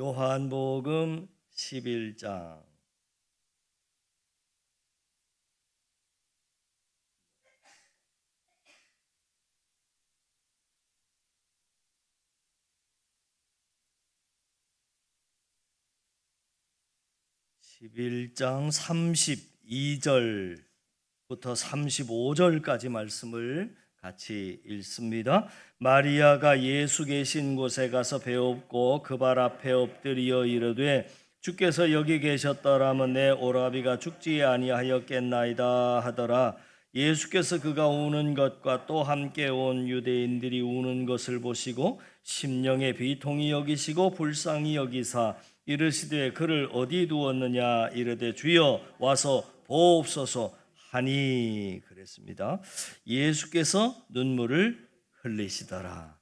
요한복음 11장. (11장) 32절부터 35절까지 말씀을 같이 읽습니다. 마리아가 예수 계신 곳에 가서 배웠고 그 발 앞에 엎드려 이르되 주께서 여기 계셨더라면 내 오라비가 죽지 아니하였겠나이다 하더라. 예수께서 그가 우는 것과 또 함께 온 유대인들이 우는 것을 보시고 심령의 비통이 여기시고 불쌍히 여기사 이르시되 그를 어디 두었느냐 이르되 주여 와서 보옵소서 하니 그랬습니다. 예수께서 눈물을 흘리시더라.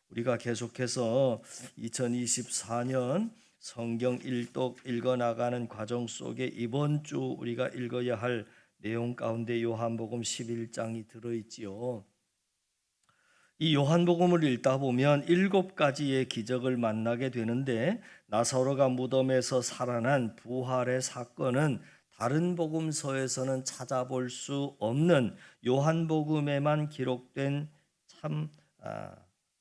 우리가 계속해서 2024년 성경 일독 읽어나가는 과정 속에 이번 주 우리가 읽어야 할 내용 가운데 요한복음 11장이 들어있지요. 이 요한복음을 읽다 보면 7가지의 기적을 만나게 되는데 나사로가 무덤에서 살아난 부활의 사건은 다른 복음서에서는 찾아볼 수 없는 요한복음에만 기록된 참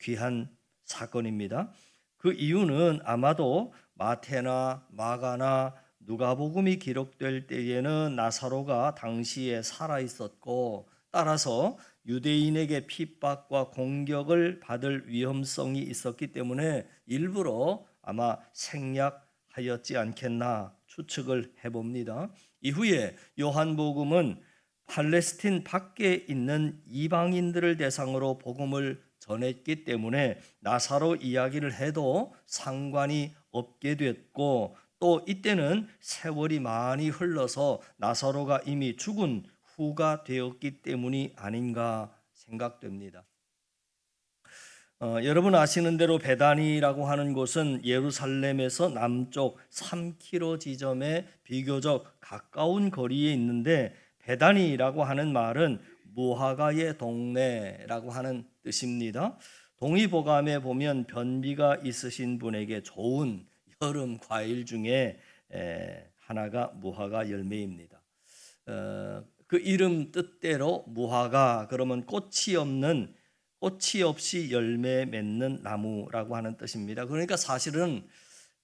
귀한 사건입니다. 그 이유는 아마도 마태나 마가나 누가복음이 기록될 때에는 나사로가 당시에 살아 있었고 따라서 유대인에게 핍박과 공격을 받을 위험성이 있었기 때문에 일부러 아마 생략하였지 않겠나 추측을 해봅니다. 이후에 요한복음은 팔레스틴 밖에 있는 이방인들을 대상으로 복음을 전했기 때문에 나사로 이야기를 해도 상관이 없게 됐고 또 이때는 세월이 많이 흘러서 나사로가 이미 죽은 후가 되었기 때문이 아닌가 생각됩니다. 여러분 아시는 대로 베다니라고 하는 곳은 예루살렘에서 남쪽 3km 지점에 비교적 가까운 거리에 있는데 베다니라고 하는 말은 무화과의 동네라고 하는 뜻입니다. 동의보감에 보면 변비가 있으신 분에게 좋은 여름 과일 중에 하나가 무화과 열매입니다. 그 이름 뜻대로 무화과 그러면 꽃이 없이 열매 맺는 나무라고 하는 뜻입니다. 그러니까 사실은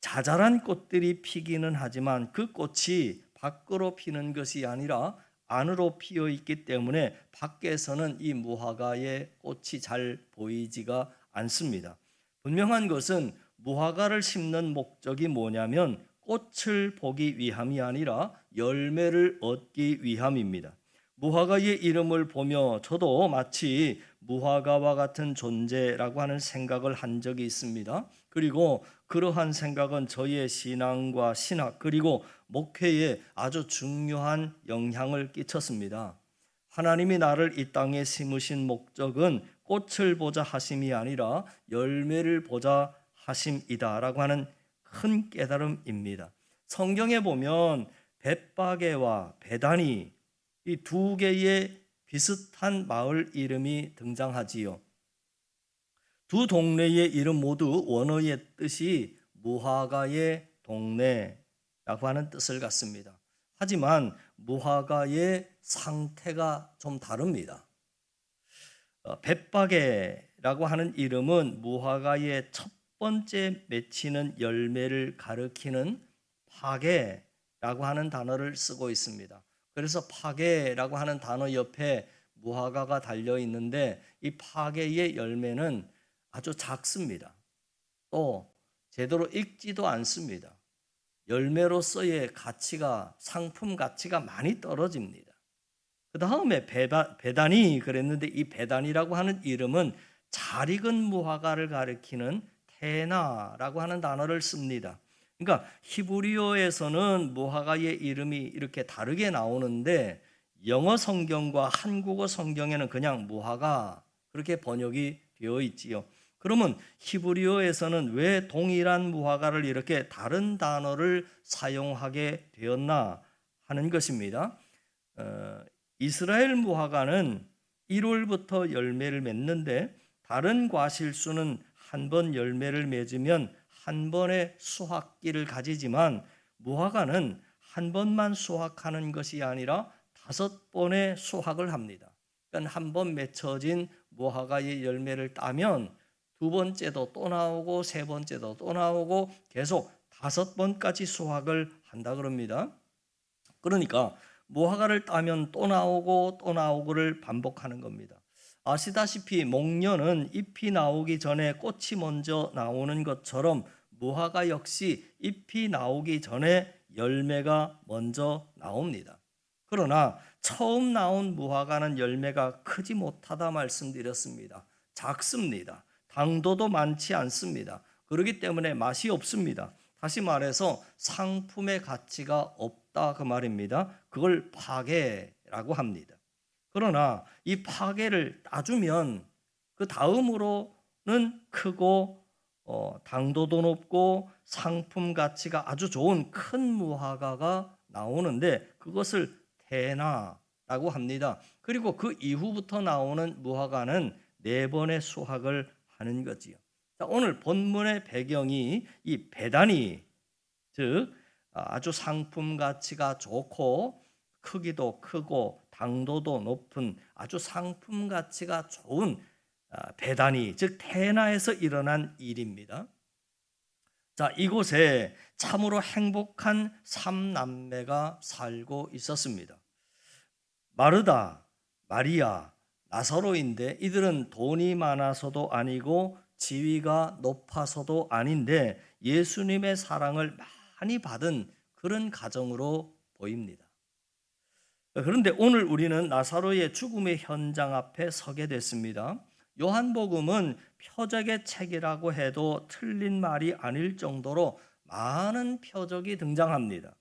자잘한 꽃들이 피기는 하지만 그 꽃이 밖으로 피는 것이 아니라 안으로 피어 있기 때문에 밖에서는 이 무화과의 꽃이 잘 보이지가 않습니다. 분명한 것은 무화과를 심는 목적이 뭐냐면 꽃을 보기 위함이 아니라 열매를 얻기 위함입니다. 무화과의 이름을 보며 저도 마치 무화과와 같은 존재라고 하는 생각을 한 적이 있습니다. 그리고 그러한 생각은 저의 신앙과 신학 그리고 목회에 아주 중요한 영향을 끼쳤습니다. 하나님이 나를 이 땅에 심으신 목적은 꽃을 보자 하심이 아니라 열매를 보자 하심이다라고 하는 큰 깨달음입니다. 성경에 보면 벳바게와 베다니 이 두 개의 비슷한 마을 이름이 등장하지요. 두 동네의 이름 모두 원어의 뜻이 무화과의 동네라고 하는 뜻을 갖습니다. 하지만 무화과의 상태가 좀 다릅니다. 벳바게라고 하는 이름은 무화과의 첫 번째 맺히는 열매를 가리키는 파게라고 하는 단어를 쓰고 있습니다. 그래서 파게라고 하는 단어 옆에 무화과가 달려 있는데 이 파게의 열매는 아주 작습니다. 또 제대로 익지도 않습니다. 열매로서의 가치가 상품 가치가 많이 떨어집니다. 그 다음에 베다니 그랬는데 이 베다니라고 하는 이름은 잘 익은 무화과를 가리키는 테나라고 하는 단어를 씁니다. 그러니까 히브리어에서는 무화과의 이름이 이렇게 다르게 나오는데 영어 성경과 한국어 성경에는 그냥 무화과 그렇게 번역이 되어 있지요. 그러면 히브리어에서는 왜 동일한 무화과를 이렇게 다른 단어를 사용하게 되었나 하는 것입니다. 이스라엘 무화과는 1월부터 열매를 맺는데 다른 과실수는 한 번 열매를 맺으면 한 번의 수확기를 가지지만 무화과는 한 번만 수확하는 것이 아니라 5번의 수확을 합니다. 그러니까 한 번 맺혀진 무화과의 열매를 따면 두 번째도 또 나오고 세 번째도 또 나오고 계속 5번까지 수확을 한다 그럽니다. 그러니까 무화과를 따면 또 나오고 또 나오고를 반복하는 겁니다. 아시다시피 목련은 잎이 나오기 전에 꽃이 먼저 나오는 것처럼 무화과 역시 잎이 나오기 전에 열매가 먼저 나옵니다. 그러나 처음 나온 무화과는 열매가 크지 못하다 말씀드렸습니다. 작습니다. 당도도 많지 않습니다. 그렇기 때문에 맛이 없습니다. 다시 말해서 상품의 가치가 없다 그 말입니다. 그걸 파괴라고 합니다. 그러나 이 파괴를 따주면 그 다음으로는 크고 당도도 높고 상품 가치가 아주 좋은 큰 무화과가 나오는데 그것을 태나라고 합니다. 그리고 그 이후부터 나오는 무화과는 4번의 수확을 하는 거지요. 자, 오늘 본문의 배경이 이 배단위, 즉 아주 상품 가치가 좋고 크기도 크고 당도도 높은 아주 상품 가치가 좋은 배단위, 즉 테나에서 일어난 일입니다. 자, 이곳에 참으로 행복한 3남매가 살고 있었습니다. 마르다, 마리아, 나사로인데 이들은 돈이 많아서도 아니고 지위가 높아서도 아닌데 예수님의 사랑을 많이 받은 그런 가정으로 보입니다. 그런데 오늘 우리는 나사로의 죽음의 현장 앞에 서게 됐습니다. 요한복음은 표적의 책이라고 해도 틀린 말이 아닐 정도로 많은 표적이 등장합니다.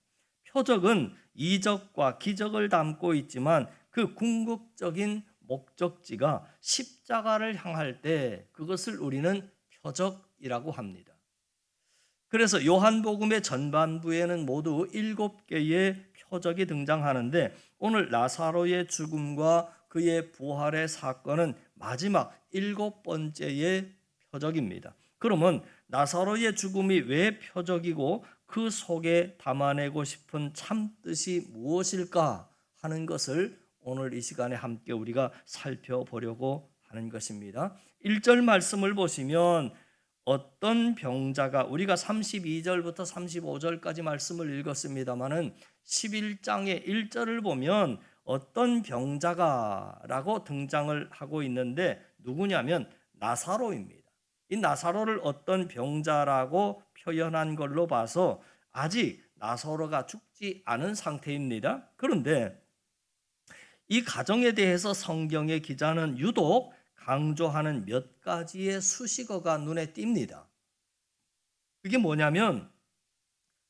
표적은 이적과 기적을 담고 있지만 그 궁극적인 목적지가 십자가를 향할 때 그것을 우리는 표적이라고 합니다. 그래서 요한복음의 전반부에는 모두 7개의 표적이 등장하는데 오늘 나사로의 죽음과 그의 부활의 사건은 마지막 7번째의 표적입니다. 그러면 나사로의 죽음이 왜 표적이고 그 속에 담아내고 싶은 참뜻이 무엇일까 하는 것을 오늘 이 시간에 함께 우리가 살펴보려고 하는 것입니다. 1절 말씀을 보시면 어떤 병자가, 우리가 32절부터 35절까지 말씀을 읽었습니다마는 11장의 1절을 보면 어떤 병자가 라고 등장을 하고 있는데 누구냐면 나사로입니다. 이 나사로를 어떤 병자라고 표현한 걸로 봐서 아직 나사로가 죽지 않은 상태입니다. 그런데 이 가정에 대해서 성경의 기자는 유독 강조하는 몇 가지의 수식어가 눈에 띕니다. 그게 뭐냐면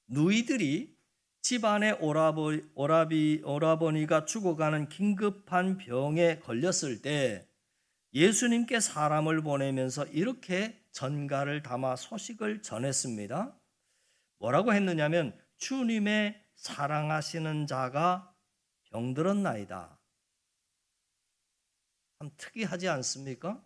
누이들이 집안의 오라버니가 죽어가는 긴급한 병에 걸렸을 때 예수님께 사람을 보내면서 이렇게 전가를 담아 소식을 전했습니다. 뭐라고 했느냐면 주님의 사랑하시는 자가 병들었나이다. 참 특이하지 않습니까?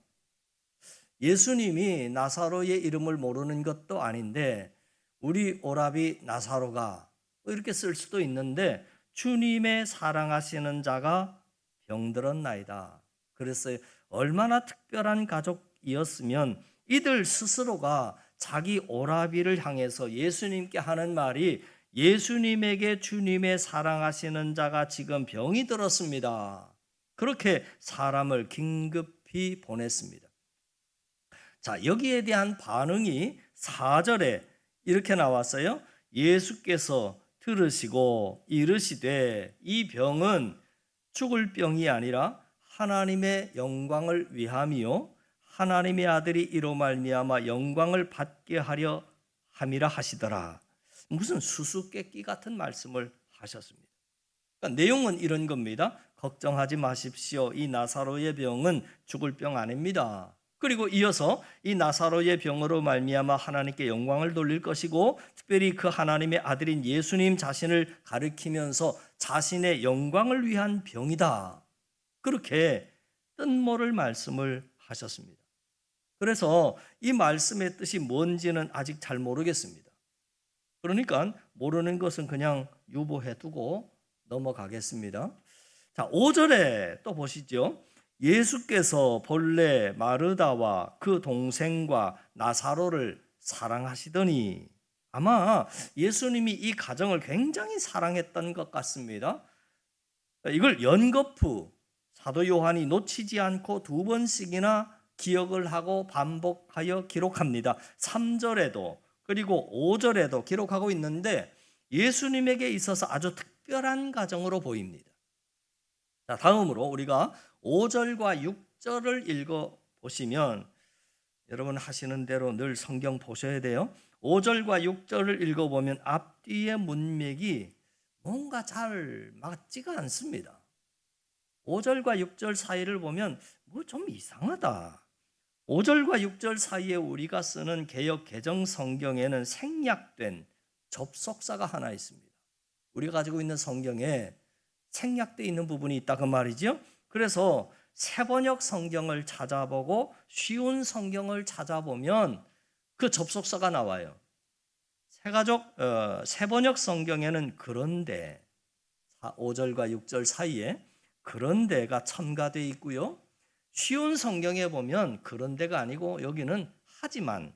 예수님이 나사로의 이름을 모르는 것도 아닌데 우리 오라비 나사로가 이렇게 쓸 수도 있는데 주님의 사랑하시는 자가 병들었나이다. 그래서 얼마나 특별한 가족이었으면 이들 스스로가 자기 오라비를 향해서 예수님께 하는 말이 예수님에게 주님의 사랑하시는 자가 지금 병이 들었습니다. 그렇게 사람을 긴급히 보냈습니다. 자, 여기에 대한 반응이 4절에 이렇게 나왔어요. 예수께서 들으시고 이르시되 이 병은 죽을 병이 아니라 하나님의 영광을 위함이요 하나님의 아들이 이로 말미암아 영광을 받게 하려 함이라 하시더라. 무슨 수수께끼 같은 말씀을 하셨습니다. 그러니까 내용은 이런 겁니다. 걱정하지 마십시오. 이 나사로의 병은 죽을 병 아닙니다. 그리고 이어서 이 나사로의 병으로 말미암아 하나님께 영광을 돌릴 것이고 특별히 그 하나님의 아들인 예수님 자신을 가리키면서 자신의 영광을 위한 병이다. 그렇게 뜻모를 말씀을 하셨습니다. 그래서 이 말씀의 뜻이 뭔지는 아직 잘 모르겠습니다. 그러니까 모르는 것은 그냥 유보해 두고 넘어가겠습니다. 자, 5절에 또 보시죠. 예수께서 본래 마르다와 그 동생과 나사로를 사랑하시더니, 아마 예수님이 이 가정을 굉장히 사랑했던 것 같습니다. 이걸 연거푸 사도 요한이 놓치지 않고 두 번씩이나 기억을 하고 반복하여 기록합니다. 3절에도 그리고 5절에도 기록하고 있는데 예수님에게 있어서 아주 특별한 가정으로 보입니다. 자, 다음으로 우리가 5절과 6절을 읽어보시면, 여러분 하시는 대로 늘 성경 보셔야 돼요. 5절과 6절을 읽어보면 앞뒤의 문맥이 뭔가 잘 맞지가 않습니다. 5절과 6절 사이를 보면 뭐 좀 이상하다. 5절과 6절 사이에 우리가 쓰는 개역 개정 성경에는 생략된 접속사가 하나 있습니다. 우리가 가지고 있는 성경에 생략되어 있는 부분이 있다 그 말이죠. 그래서 새번역 성경을 찾아보고 쉬운 성경을 찾아보면 그 접속사가 나와요. 새번역 성경에는 그런데 5절과 6절 사이에 그런데가 첨가되어 있고요. 쉬운 성경에 보면 그런데가 아니고 여기는 하지만이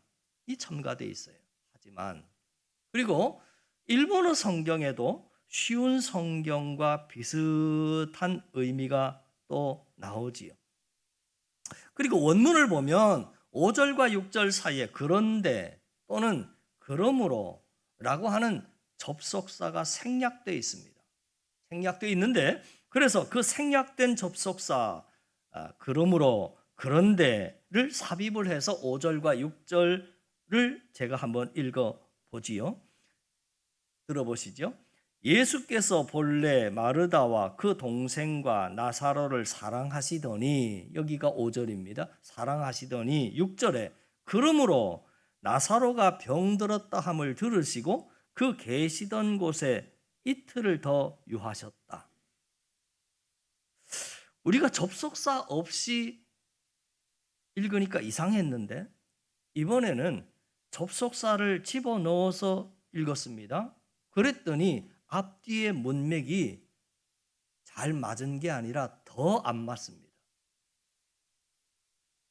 첨가되어 있어요. 하지만. 그리고 일본어 성경에도 쉬운 성경과 비슷한 의미가 또 나오지요. 그리고 원문을 보면 5절과 6절 사이에 그런데 또는 그러므로 라고 하는 접속사가 생략되어 있습니다. 생략되어 있는데, 그래서 그 생략된 접속사 그러므로 그런데를 삽입을 해서 5절과 6절을 제가 한번 읽어보지요. 들어보시죠. 예수께서 본래 마르다와 그 동생과 나사로를 사랑하시더니, 여기가 5절입니다. 사랑하시더니 6절에 그러므로 나사로가 병들었다 함을 들으시고 그 계시던 곳에 이틀을 더 유하셨다. 우리가 접속사 없이 읽으니까 이상했는데 이번에는 접속사를 집어넣어서 읽었습니다. 그랬더니 앞뒤의 문맥이 잘 맞은 게 아니라 더 안 맞습니다.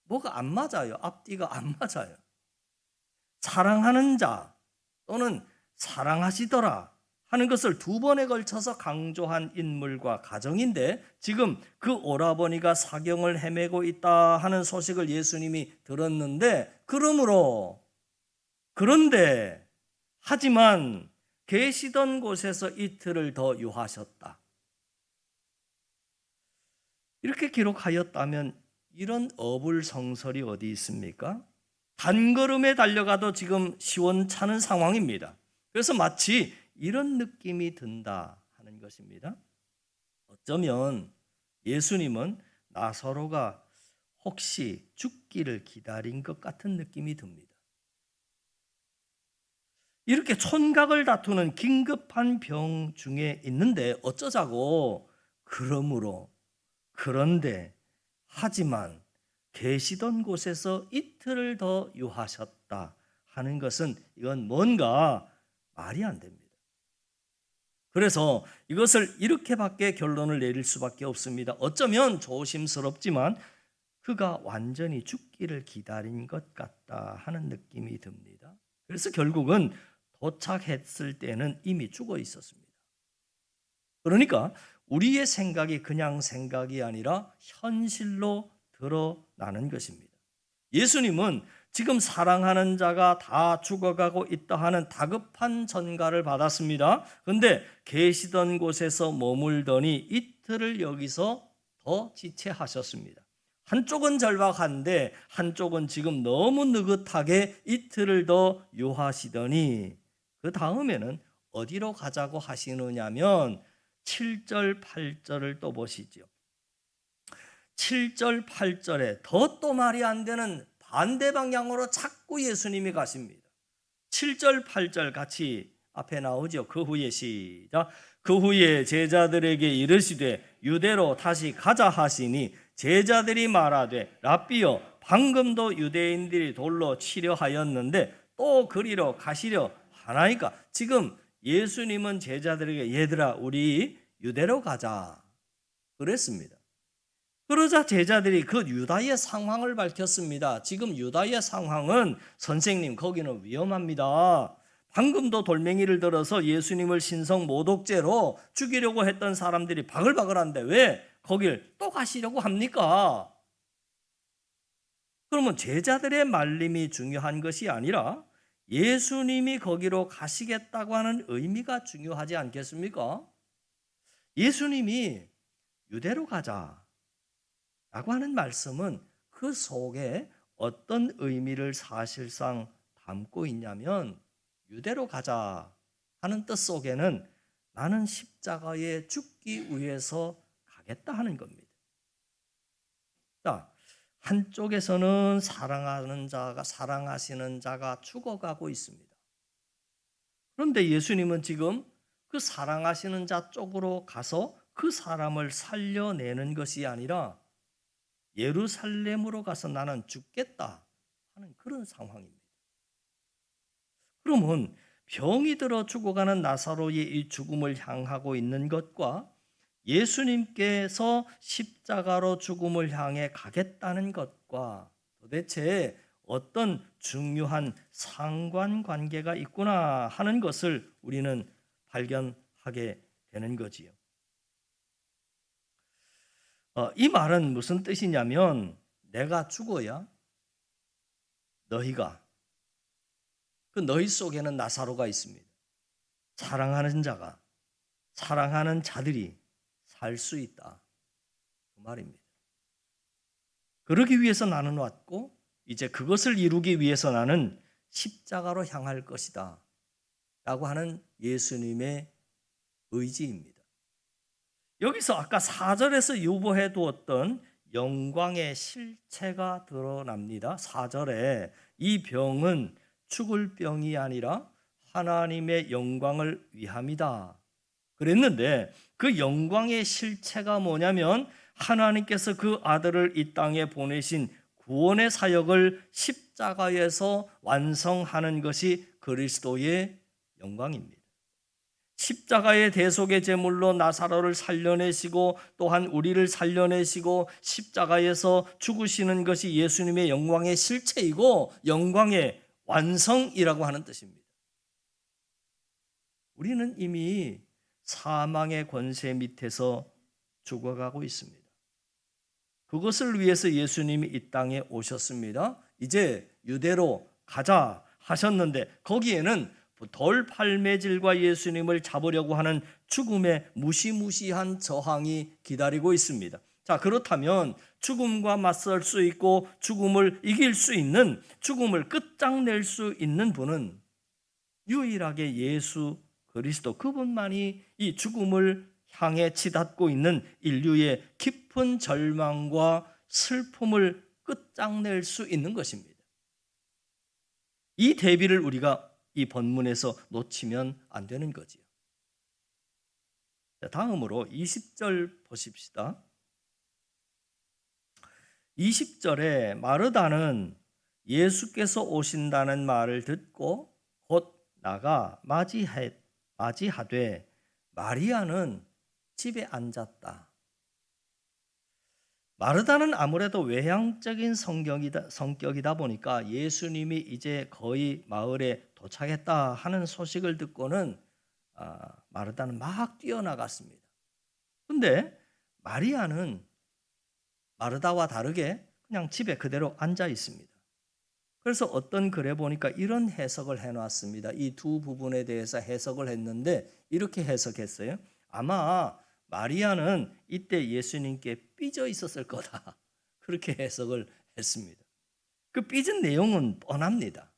뭐가 안 맞아요? 앞뒤가 안 맞아요. 사랑하는 자 또는 사랑하시더라 하는 것을 두 번에 걸쳐서 강조한 인물과 가정인데, 지금 그 오라버니가 사경을 헤매고 있다 하는 소식을 예수님이 들었는데, 그러므로 그런데 하지만 계시던 곳에서 이틀을 더 유하셨다. 이렇게 기록하였다면 이런 어불성설이 어디 있습니까? 단걸음에 달려가도 지금 시원찮은 상황입니다. 그래서 마치 이런 느낌이 든다 하는 것입니다. 어쩌면 예수님은 나사로가 혹시 죽기를 기다린 것 같은 느낌이 듭니다. 이렇게 촌각을 다투는 긴급한 병 중에 있는데 어쩌자고 그러므로 그런데 하지만 계시던 곳에서 이틀을 더 유하셨다 하는 것은 이건 뭔가 말이 안 됩니다. 그래서 이것을 이렇게밖에 결론을 내릴 수밖에 없습니다. 어쩌면 조심스럽지만 그가 완전히 죽기를 기다린 것 같다 하는 느낌이 듭니다. 그래서 결국은 도착했을 때는 이미 죽어 있었습니다. 그러니까 우리의 생각이 그냥 생각이 아니라 현실로 드러나는 것입니다. 예수님은 지금 사랑하는 자가 다 죽어가고 있다 하는 다급한 전가를 받았습니다. 그런데 계시던 곳에서 머물더니 이틀을 여기서 더 지체하셨습니다. 한쪽은 절박한데 한쪽은 지금 너무 느긋하게 이틀을 더 유하시더니 그 다음에는 어디로 가자고 하시느냐면 7절, 8절을 또 보시죠. 7절, 8절에 더 또 말이 안 되는 반대 방향으로 자꾸 예수님이 가십니다. 7절, 8절 같이 앞에 나오죠. 그 후에 시작. 그 후에 제자들에게 이르시되 유대로 다시 가자 하시니 제자들이 말하되 랍비여 방금도 유대인들이 돌로 치려 하였는데 또 그리로 가시려 하나이까. 지금 예수님은 제자들에게 얘들아 우리 유대로 가자 그랬습니다. 그러자 제자들이 그 유다의 상황을 밝혔습니다. 지금 유다의 상황은 선생님 거기는 위험합니다. 방금도 돌멩이를 들어서 예수님을 신성 모독죄로 죽이려고 했던 사람들이 바글바글한데 왜 거길 또 가시려고 합니까? 그러면 제자들의 말림이 중요한 것이 아니라 예수님이 거기로 가시겠다고 하는 의미가 중요하지 않겠습니까? 예수님이 유대로 가자 라고 하는 말씀은 그 속에 어떤 의미를 사실상 담고 있냐면 유대로 가자 하는 뜻 속에는 나는 십자가에 죽기 위해서 가겠다 하는 겁니다. 자, 한쪽에서는 사랑하시는 자가 죽어가고 있습니다. 그런데 예수님은 지금 그 사랑하시는 자 쪽으로 가서 그 사람을 살려내는 것이 아니라 예루살렘으로 가서 나는 죽겠다 하는 그런 상황입니다. 그러면 병이 들어 죽어가는 나사로의 이 죽음을 향하고 있는 것과 예수님께서 십자가로 죽음을 향해 가겠다는 것과 도대체 어떤 중요한 상관관계가 있구나 하는 것을 우리는 발견하게 되는 거지요. 이 말은 무슨 뜻이냐면 내가 죽어야 너희가 그 너희 속에는 나사로가 있습니다. 사랑하는 자가 사랑하는 자들이 살 수 있다 그 말입니다. 그러기 위해서 나는 왔고 이제 그것을 이루기 위해서 나는 십자가로 향할 것이다 라고 하는 예수님의 의지입니다. 여기서 아까 4절에서 유보해 두었던 영광의 실체가 드러납니다. 4절에 이 병은 죽을 병이 아니라 하나님의 영광을 위함이다 그랬는데 그 영광의 실체가 뭐냐면 하나님께서 그 아들을 이 땅에 보내신 구원의 사역을 십자가에서 완성하는 것이 그리스도의 영광입니다. 십자가의 대속의 제물로 나사로를 살려내시고 또한 우리를 살려내시고 십자가에서 죽으시는 것이 예수님의 영광의 실체이고 영광의 완성이라고 하는 뜻입니다. 우리는 이미 사망의 권세 밑에서 죽어가고 있습니다. 그것을 위해서 예수님이 이 땅에 오셨습니다. 이제 유대로 가자 하셨는데 거기에는 돌팔매질과 예수님을 잡으려고 하는 죽음의 무시무시한 저항이 기다리고 있습니다. 자, 그렇다면 죽음과 맞설 수 있고 죽음을 이길 수 있는, 죽음을 끝장낼 수 있는 분은 유일하게 예수 그리스도 그분만이 이 죽음을 향해 치닫고 있는 인류의 깊은 절망과 슬픔을 끝장낼 수 있는 것입니다. 이 대비를 우리가 이 본문에서 놓치면 안 되는 거지요. 다음으로 20절 보십시다. 20절에 마르다는 예수께서 오신다는 말을 듣고 곧 나가 맞이하되 마리아는 집에 앉았다. 마르다는 아무래도 외향적인 성격이다 보니까 예수님이 이제 거의 마을에 도착했다 하는 소식을 듣고는 마르다는 막 뛰어나갔습니다. 그런데 마리아는 마르다와 다르게 그냥 집에 그대로 앉아 있습니다. 그래서 어떤 글에 보니까 이런 해석을 해놨습니다. 이 두 부분에 대해서 해석을 했는데 이렇게 해석했어요. 아마 마리아는 이때 예수님께 삐져 있었을 거다. 그렇게 해석을 했습니다. 그 삐진 내용은 뻔합니다.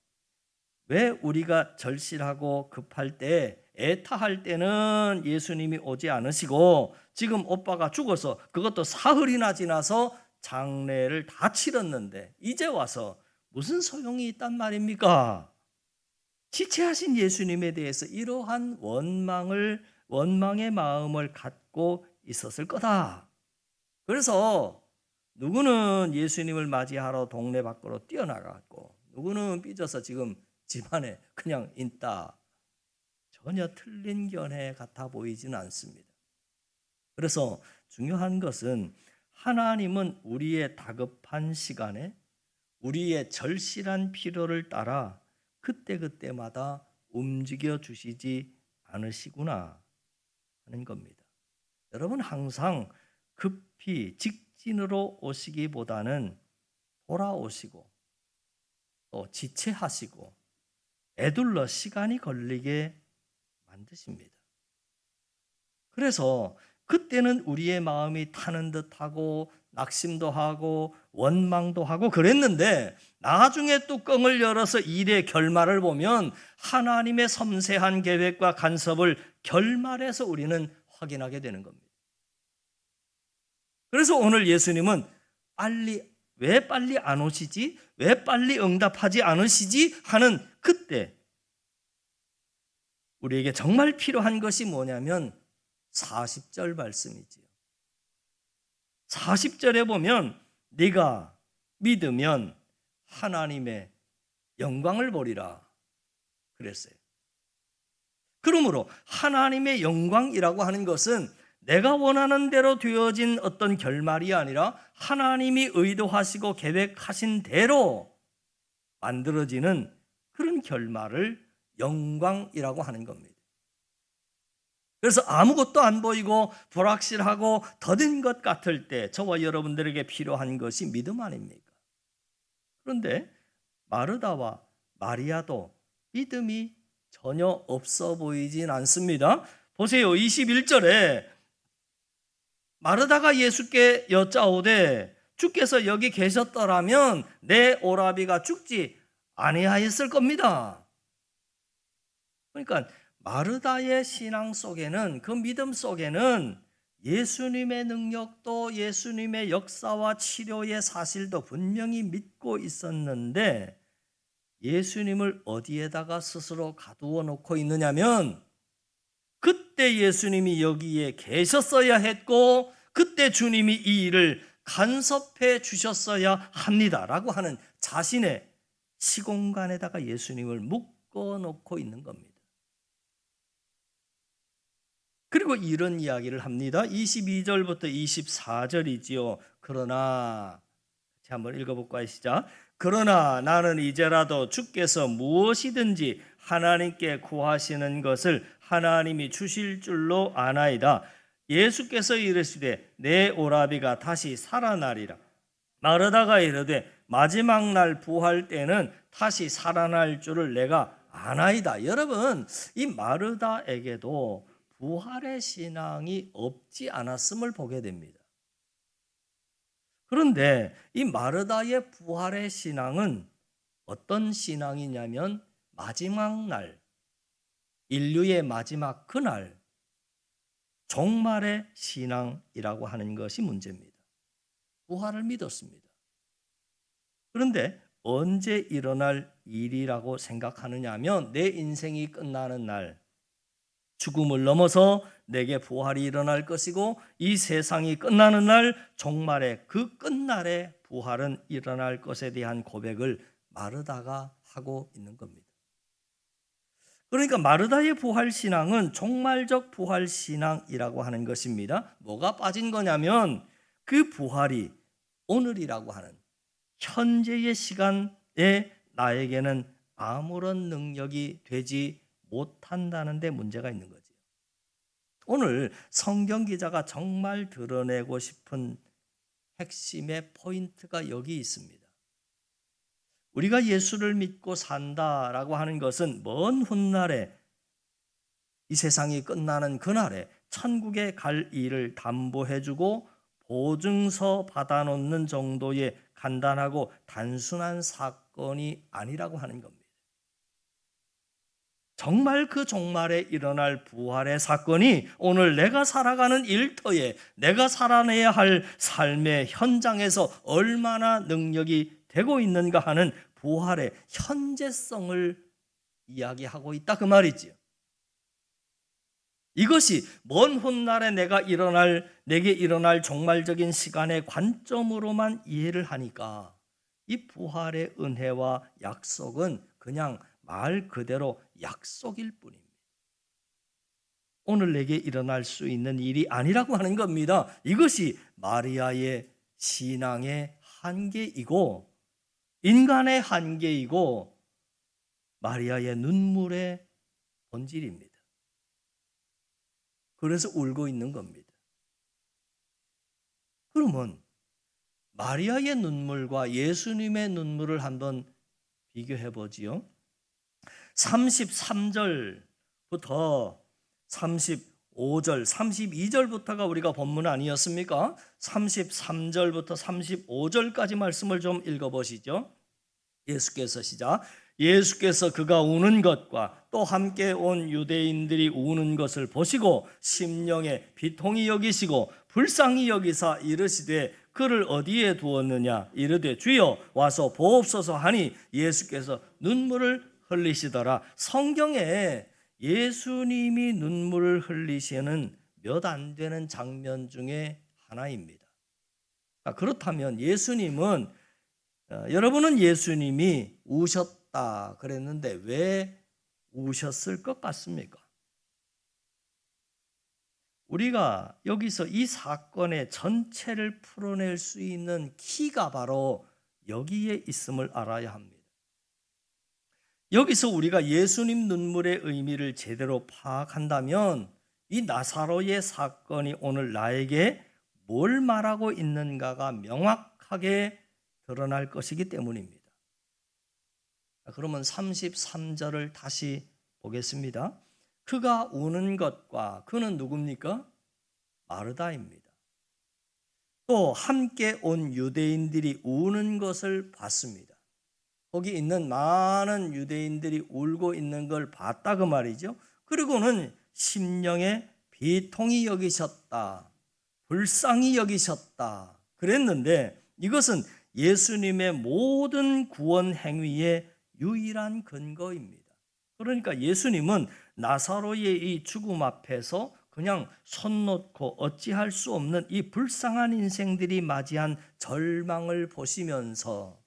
왜 우리가 절실하고 급할 때, 애타할 때는 예수님이 오지 않으시고 지금 오빠가 죽어서 그것도 사흘이나 지나서 장례를 다 치렀는데 이제 와서 무슨 소용이 있단 말입니까? 지체하신 예수님에 대해서 이러한 원망의 마음을 갖고 있었을 거다. 그래서 누구는 예수님을 맞이하러 동네 밖으로 뛰어나갔고 누구는 삐져서 지금 집안에 그냥 있다. 전혀 틀린 견해 같아 보이지는 않습니다. 그래서 중요한 것은 하나님은 우리의 다급한 시간에 우리의 절실한 필요를 따라 그때그때마다 움직여 주시지 않으시구나 하는 겁니다. 여러분 항상 급히 직진으로 오시기보다는 돌아오시고 또 지체하시고 애둘러 시간이 걸리게 만드십니다. 그래서 그때는 우리의 마음이 타는 듯하고 낙심도 하고 원망도 하고 그랬는데 나중에 뚜껑을 열어서 일의 결말을 보면 하나님의 섬세한 계획과 간섭을 결말에서 우리는 확인하게 되는 겁니다. 그래서 오늘 예수님은 왜 빨리 안 오시지? 왜 빨리 응답하지 않으시지? 하는 그때 우리에게 정말 필요한 것이 뭐냐면 40절 말씀이지요. 40절에 보면 네가 믿으면 하나님의 영광을 보리라 그랬어요. 그러므로 하나님의 영광이라고 하는 것은 내가 원하는 대로 되어진 어떤 결말이 아니라 하나님이 의도하시고 계획하신 대로 만들어지는 그런 결말을 영광이라고 하는 겁니다. 그래서 아무것도 안 보이고 불확실하고 더딘 것 같을 때 저와 여러분들에게 필요한 것이 믿음 아닙니까? 그런데 마르다와 마리아도 믿음이 전혀 없어 보이진 않습니다. 보세요. 21절에 마르다가 예수께 여짜오되 주께서 여기 계셨더라면 내 오라비가 죽지 아니하였을 겁니다. 그러니까 마르다의 신앙 속에는, 그 믿음 속에는 예수님의 능력도 예수님의 역사와 치료의 사실도 분명히 믿고 있었는데 예수님을 어디에다가 스스로 가두어 놓고 있느냐면 그때 예수님이 여기에 계셨어야 했고 그때 주님이 이 일을 간섭해 주셨어야 합니다라고 하는 자신의 시공간에다가 예수님을 묶어 놓고 있는 겁니다. 그리고 이런 이야기를 합니다. 22절부터 24절이지요. 그러나 같이 한번 읽어볼까요? 시작. 그러나 나는 이제라도 주께서 무엇이든지 하나님께 구하시는 것을 하나님이 주실 줄로 아나이다. 예수께서 이르시되 내 오라비가 다시 살아나리라. 마르다가 이르되 마지막 날 부활 때는 다시 살아날 줄을 내가 아나이다. 여러분, 이 마르다에게도 부활의 신앙이 없지 않았음을 보게 됩니다. 그런데 이 마르다의 부활의 신앙은 어떤 신앙이냐면 마지막 날, 인류의 마지막 그날, 종말의 신앙이라고 하는 것이 문제입니다. 부활을 믿었습니다. 그런데 언제 일어날 일이라고 생각하느냐 하면 내 인생이 끝나는 날, 죽음을 넘어서 내게 부활이 일어날 것이고 이 세상이 끝나는 날, 종말의 그 끝날에 부활은 일어날 것에 대한 고백을 마르다가 하고 있는 겁니다. 그러니까 마르다의 부활 신앙은 종말적 부활 신앙이라고 하는 것입니다. 뭐가 빠진 거냐면 그 부활이 오늘이라고 하는 현재의 시간에 나에게는 아무런 능력이 되지 못한다는 데 문제가 있는 거죠. 오늘 성경 기자가 정말 드러내고 싶은 핵심의 포인트가 여기 있습니다. 우리가 예수를 믿고 산다라고 하는 것은 먼 훗날에 이 세상이 끝나는 그날에 천국에 갈 일을 담보해주고 보증서 받아놓는 정도의 간단하고 단순한 사건이 아니라고 하는 겁니다. 정말 그 종말에 일어날 부활의 사건이 오늘 내가 살아가는 일터에 내가 살아내야 할 삶의 현장에서 얼마나 능력이 되고 있는가 하는 부활의 현재성을 이야기하고 있다 그 말이지요. 이것이 먼 훗날에 내게 일어날 종말적인 시간의 관점으로만 이해를 하니까 이 부활의 은혜와 약속은 그냥 말 그대로 약속일 뿐입니다. 오늘 내게 일어날 수 있는 일이 아니라고 하는 겁니다. 이것이 마리아의 신앙의 한계이고 인간의 한계이고 마리아의 눈물의 본질입니다. 그래서 울고 있는 겁니다. 그러면 마리아의 눈물과 예수님의 눈물을 한번 비교해 보지요. 33절부터 35절, 32절부터가 우리가 본문 아니었습니까? 33절부터 35절까지 말씀을 좀 읽어보시죠. 예수께서 시작. 예수께서 그가 우는 것과 또 함께 온 유대인들이 우는 것을 보시고 심령에 비통히 여기시고 불쌍히 여기사 이르시되 그를 어디에 두었느냐 이르되 주여 와서 보옵소서 하니 예수께서 눈물을 흘리시더라. 성경에 예수님이 눈물을 흘리시는 몇 안 되는 장면 중에 하나입니다. 그렇다면 예수님은 여러분은 예수님이 우셨다 그랬는데 왜 우셨을 것 같습니까? 우리가 여기서 이 사건의 전체를 풀어낼 수 있는 키가 바로 여기에 있음을 알아야 합니다. 여기서 우리가 예수님 눈물의 의미를 제대로 파악한다면 이 나사로의 사건이 오늘 나에게 뭘 말하고 있는가가 명확하게 드러날 것이기 때문입니다. 그러면 33절을 다시 보겠습니다. 그가 우는 것과 그는 누굽니까? 마르다입니다. 또 함께 온 유대인들이 우는 것을 봤습니다. 거기 있는 많은 유대인들이 울고 있는 걸 봤다 그 말이죠. 그리고는 심령에 비통히 여기셨다, 불쌍히 여기셨다 그랬는데 이것은 예수님의 모든 구원 행위의 유일한 근거입니다. 그러니까 예수님은 나사로의 이 죽음 앞에서 그냥 손 놓고 어찌할 수 없는 이 불쌍한 인생들이 맞이한 절망을 보시면서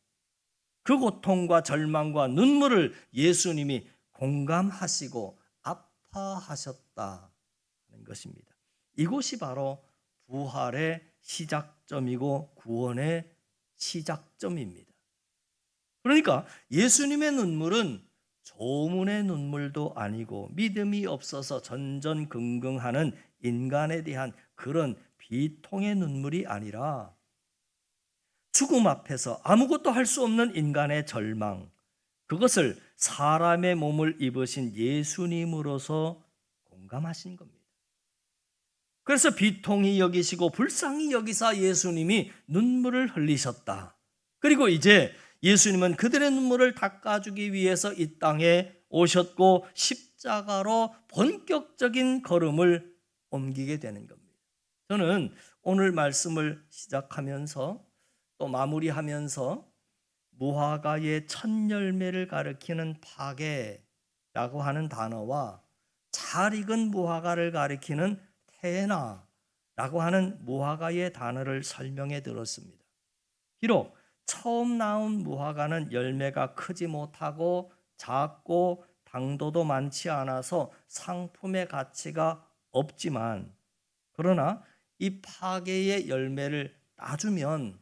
그 고통과 절망과 눈물을 예수님이 공감하시고 아파하셨다는 것입니다. 이곳이 바로 부활의 시작점이고 구원의 시작점입니다. 그러니까 예수님의 눈물은 조문의 눈물도 아니고 믿음이 없어서 전전긍긍하는 인간에 대한 그런 비통의 눈물이 아니라 죽음 앞에서 아무것도 할 수 없는 인간의 절망, 그것을 사람의 몸을 입으신 예수님으로서 공감하신 겁니다. 그래서 비통히 여기시고 불쌍히 여기사 예수님이 눈물을 흘리셨다. 그리고 이제 예수님은 그들의 눈물을 닦아주기 위해서 이 땅에 오셨고 십자가로 본격적인 걸음을 옮기게 되는 겁니다. 저는 오늘 말씀을 시작하면서 또 마무리하면서 무화과의 첫 열매를 가리키는 파게라고 하는 단어와 잘 익은 무화과를 가리키는 테나라고 하는 무화과의 단어를 설명해 들었습니다. 비록 처음 나온 무화과는 열매가 크지 못하고 작고 당도도 많지 않아서 상품의 가치가 없지만 그러나 이 파게의 열매를 따주면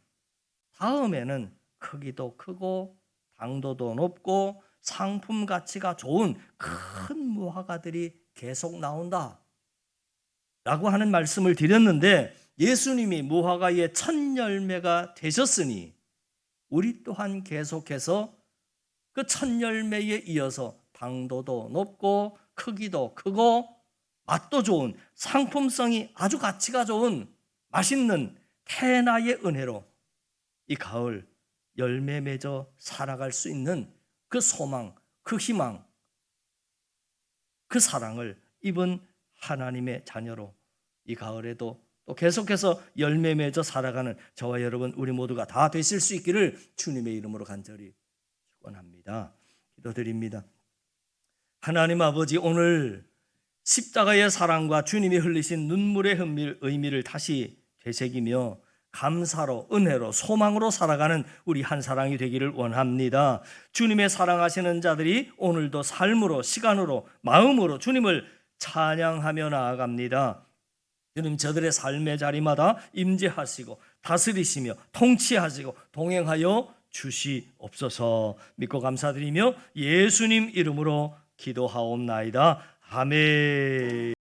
다음에는 크기도 크고 당도도 높고 상품 가치가 좋은 큰 무화과들이 계속 나온다 라고 하는 말씀을 드렸는데 예수님이 무화과의 첫 열매가 되셨으니 우리 또한 계속해서 그 첫 열매에 이어서 당도도 높고 크기도 크고 맛도 좋은 상품성이 아주 가치가 좋은 맛있는 테나의 은혜로 이 가을 열매 맺어 살아갈 수 있는 그 소망, 그 희망, 그 사랑을 입은 하나님의 자녀로 이 가을에도 또 계속해서 열매 맺어 살아가는 저와 여러분 우리 모두가 다 되실 수 있기를 주님의 이름으로 간절히 축원합니다. 기도드립니다. 하나님 아버지, 오늘 십자가의 사랑과 주님이 흘리신 눈물의 의미를 다시 되새기며 감사로, 은혜로, 소망으로 살아가는 우리 한 사랑이 되기를 원합니다. 주님의 사랑하시는 자들이 오늘도 삶으로, 시간으로, 마음으로 주님을 찬양하며 나아갑니다. 주님 저들의 삶의 자리마다 임재하시고 다스리시며 통치하시고 동행하여 주시옵소서. 믿고 감사드리며 예수님 이름으로 기도하옵나이다. 아멘.